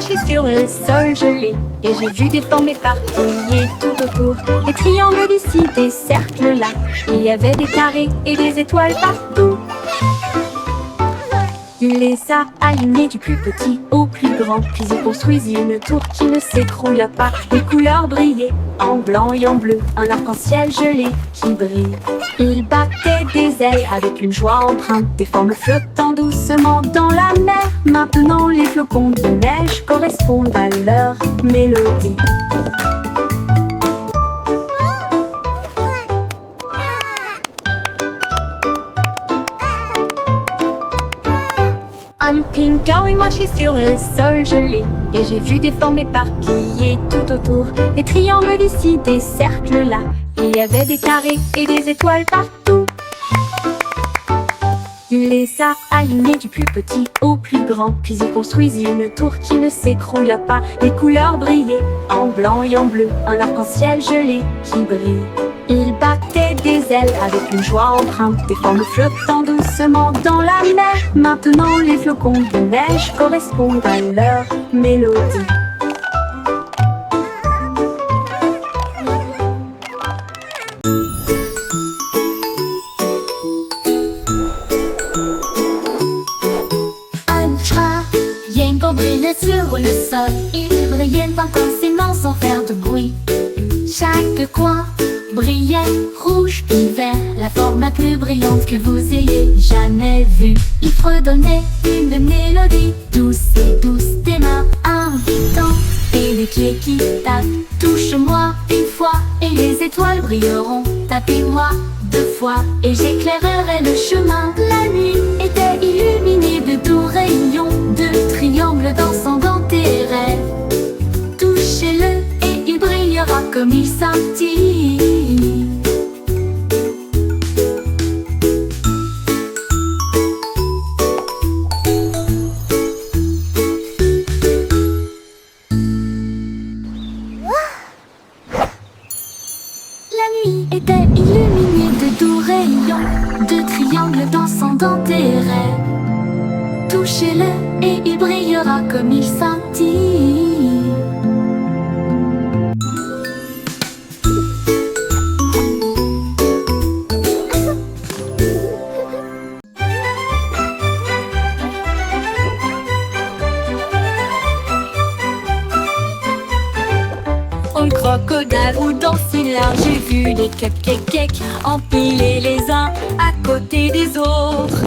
marché sur le sol gelé et j'ai vu des formes éparpillées tout autour. Des triangles d'ici, des cercles là. Il y avait des carrés et des étoiles partout. Il les a alignés du plus petit au plus grand. Puis il construisit une tour qui ne s'écroula pas. Les couleurs brillaient en blanc et en bleu. Un arc-en-ciel gelé qui brille. Il battait des ailes avec une joie empreinte. Des formes flottant doucement dans la mer. Maintenant les flocons de neige correspondent à leur mélodie. Un pingouin marchait sur le sol gelé et j'ai vu des formes éparpillées tout autour. Des triangles d'ici, des cercles là. Il y avait des carrés et des étoiles partout. Il les a alignés du plus petit au plus grand. Puis il construisit une tour qui ne s'écroula pas. Les couleurs brillaient en blanc et en bleu. Un arc-en-ciel gelé qui brille. Il battait des ailes avec une joie empreinte. Des formes flottant doucement dans la mer. Maintenant les flocons de neige correspondent à leur mélodie. Un chat, Yenko brillait sur le sol. Il brillait intensément sans faire de bruit. Chaque coin brillait rouge et vert, la forme la plus brillante que vous ayez jamais vue. Il fredonnait une mélodie douce et douce, des mains invitantes et des pieds qui tapent. Touche-moi une fois et les étoiles brilleront. Tapez-moi deux fois et j'éclairerai le chemin. La nuit était illuminée de doux rayons, de triangles dansant dans tes rêves. Touchez-le et il brillera comme il scintille. La nuit était illuminée de doux rayons, de triangles dansant dans tes rêves. Touchez-le et il brillera comme il scintille. Un crocodile ou dans une large, j'ai vu des cupcakes empilés les uns à côté des autres.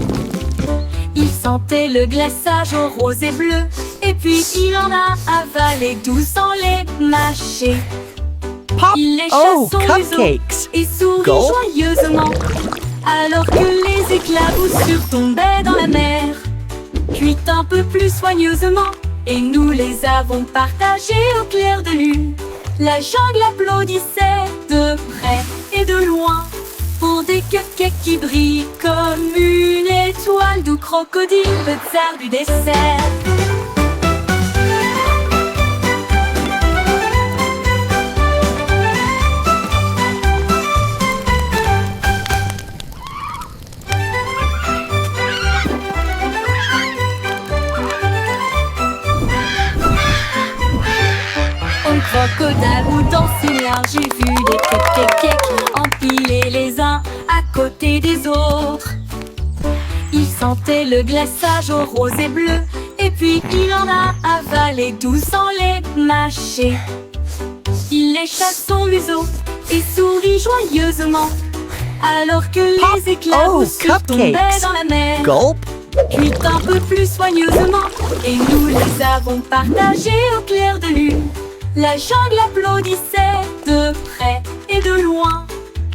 Il sentait le glaçage au rose et bleu, et puis il en a avalé 12 sans les mâcher. Il lécha son museau cupcakes. et sourit Go. joyeusement, alors que les éclaboussures tombaient dans la mer. Cuit un peu plus soigneusement, et nous les avons partagées au clair de lune. La jungle applaudissait de près et de loin pour des cupcakes qui brillent comme une étoile, d'où crocodile, le tsar du dessert. Un crocodile ou dans une large, j'ai vu des cupcakes empilés les uns à côté des autres. Il sentait le glaçage au rose et bleu, et puis il en a avalé 12 sans les mâcher. Il lécha son museau et sourit joyeusement, alors que les éclaboussures tombaient dans la mer. Gulp. Cuit un peu plus soigneusement, et nous les avons partagées au clair de lune. La jungle applaudissait de près et de loin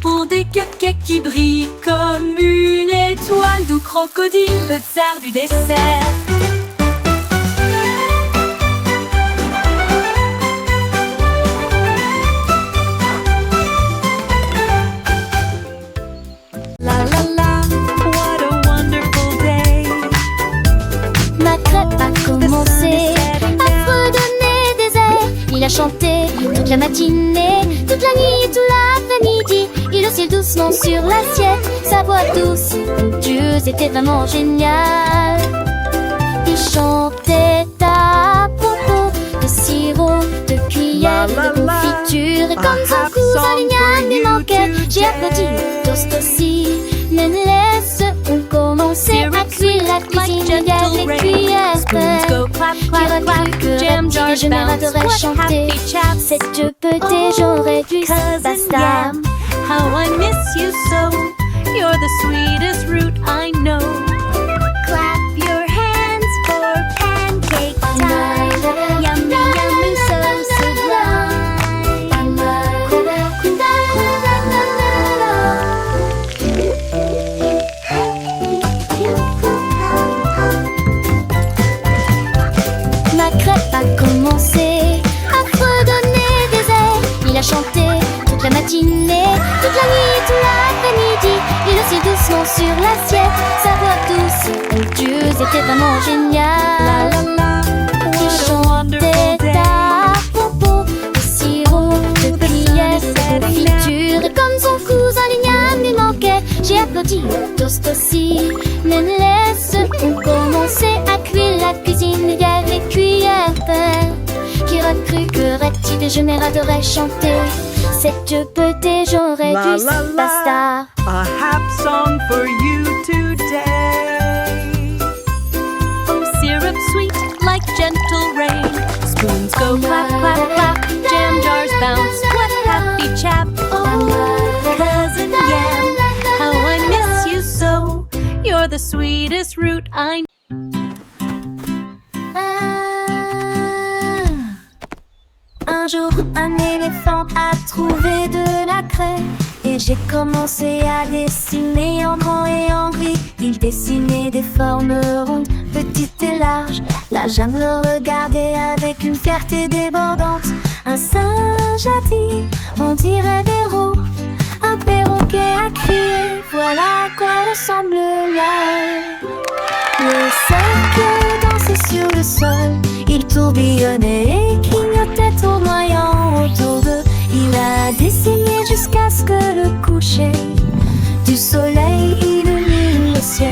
pour des cupcakes qui brillent comme une étoile, d'où crocodile, le tsar du dessert. La la la, what a wonderful day. Ma crêpe a commencé à fredonner des airs. Il a chanté toute la matinée, toute la nuit, tout l'après-midi. Il oscille doucement sur l'assiette, sa voix douce, onctueuse était vraiment géniale. Il chantait à propos comme son cousin Ligname lui manquait. J'ai applaudi, toast aussi. Mais laisse-on commencer à cuire la cuisine. Il y a les cuillères qui recrutent que Jam Jar générateur chanter. Cette petite j'aurais dû se basta. How I miss you so. You're the sweetest root I know. Clap your hands for pancake time. Yummy, yummy, so sublime. Ma crêpe a commencé à fredonner des airs. Il a chanté toute la matinée, toute la nuit, tout l'après-midi. Il aussi doucement sur l'assiette. Sa voix douce, onctueuse était vraiment géniale. Il chantait à propos de sirop, de cuillère, de friture. Et comme son cousin Ligname lui manquait, j'ai applaudi, toast aussi. Mais laisse-on commencer à cuire la cuisine. Il y a les cuillères qui recruent que Recti des générateurs chanter. Cette petite j'aurais dû se basta. A happy song for you today. Oh, syrup sweet like gentle rain. Spoons go clap, clap, clap. Jam jars bounce. What happy chap. Oh, cousin Yam. How I miss you so. You're the sweetest root I know. Un jour, un éléphant a trouvé de la craie. Et j'ai commencé à dessiner en grand et en gris. Il dessinait des formes rondes, petites et larges. La jungle le regardait avec une fierté débordante. Un singe a dit, on dirait des roues. Un perroquet a crié, voilà à quoi ressemble l'air. Le cercle dansait sur le sol. Il tourbillonnait et clignotait tournoyant autour d'eux. Il a dessiné jusqu'à ce que le coucher du soleil illumine le ciel.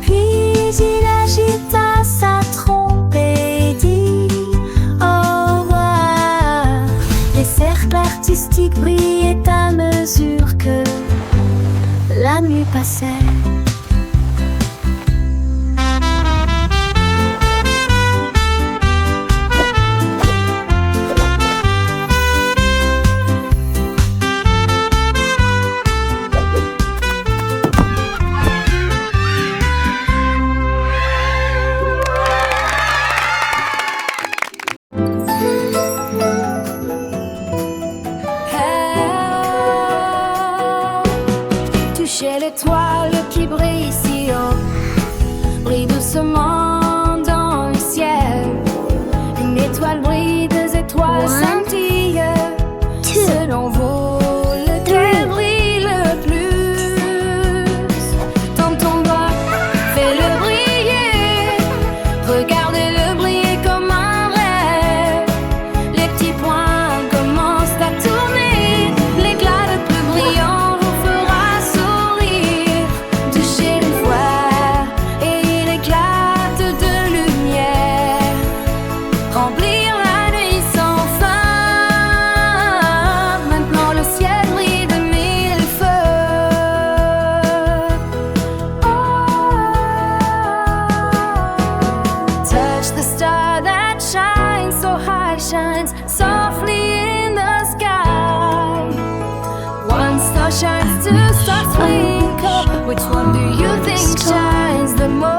Puis il agita sa trompe et dit au revoir. Les cercles artistiques brillaient à mesure que la nuit passait. Touchez l'étoile qui brille si haut, brille doucement dans le ciel. Une étoile brille, deux étoiles scintillent. Selon vous, lequel brille le plus? Tends ton doigt, fais-le briller. Regardez-le briller comme un rêve. Les petits points commencent à tourner. L'éclat le plus brillant shines softly in the sky. One star shines, two stars twinkle. Which one do you think shines the most?